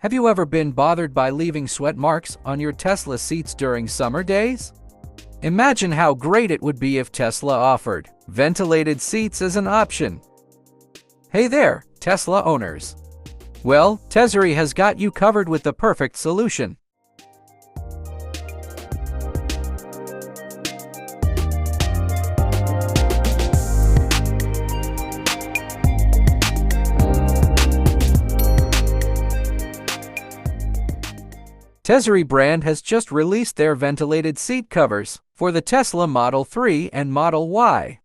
Have you ever been bothered by leaving sweat marks on your Tesla seats during summer days? Imagine how great it would be if Tesla offered ventilated seats as an option. Hey there, Tesla owners. Well, Tesery has got you covered with the perfect solution. Tesery brand has just released their ventilated seat covers for the Tesla Model 3 and Model Y.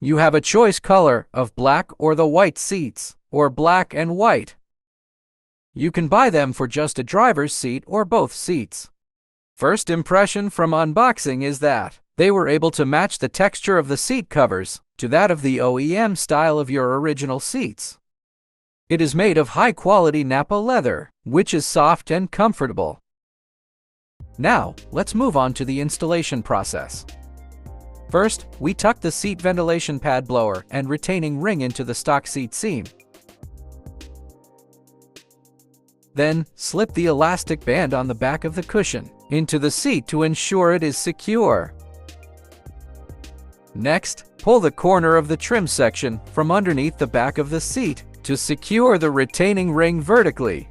You have a choice color of black or the white seats, or black and white. You can buy them for just a driver's seat or both seats. First impression from unboxing is that they were able to match the texture of the seat covers to that of the OEM style of your original seats. It is made of high-quality Nappa leather, which is soft and comfortable. Now, let's move on to the installation process. First, we tuck the seat ventilation pad blower and retaining ring into the stock seat seam. Then, slip the elastic band on the back of the cushion into the seat to ensure it is secure. Next, pull the corner of the trim section from underneath the back of the seat to secure the retaining ring vertically.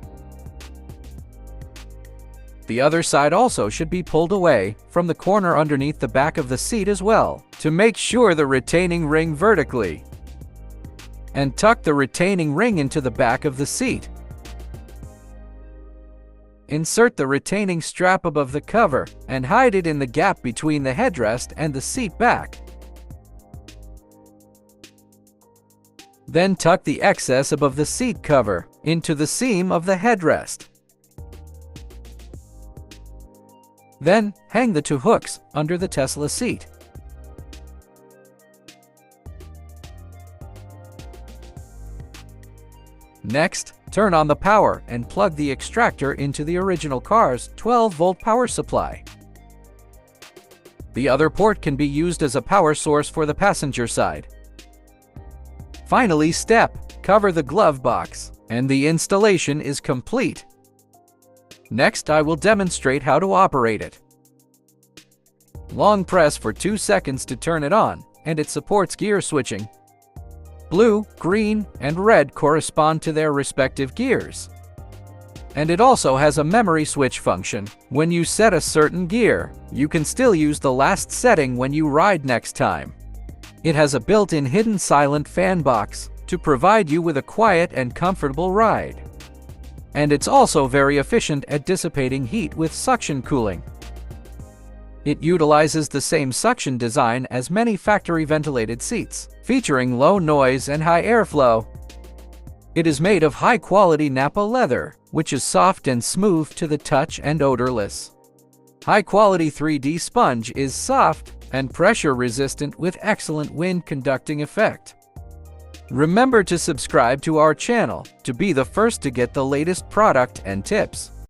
The other side also should be pulled away from the corner underneath the back of the seat as well, to make sure the retaining ring vertically. And tuck the retaining ring into the back of the seat. Insert the retaining strap above the cover and hide it in the gap between the headrest and the seat back. Then tuck the excess above the seat cover into the seam of the headrest. Then, hang the two hooks under the Tesla seat. Next, turn on the power and plug the extractor into the original car's 12-volt power supply. The other port can be used as a power source for the passenger side. Finally, cover the glove box, and the installation is complete. Next, I will demonstrate how to operate it. Long press for 2 seconds to turn it on, and it supports gear switching. Blue, green, and red correspond to their respective gears. And it also has a memory switch function. When you set a certain gear, you can still use the last setting when you ride next time. It has a built-in hidden silent fan box to provide you with a quiet and comfortable ride. And it's also very efficient at dissipating heat with suction cooling. It utilizes the same suction design as many factory ventilated seats, featuring low noise and high airflow. It is made of high-quality Nappa leather, which is soft and smooth to the touch and odorless. High-quality 3D sponge is soft and pressure-resistant with excellent wind-conducting effect. Remember to subscribe to our channel to be the first to get the latest product and tips.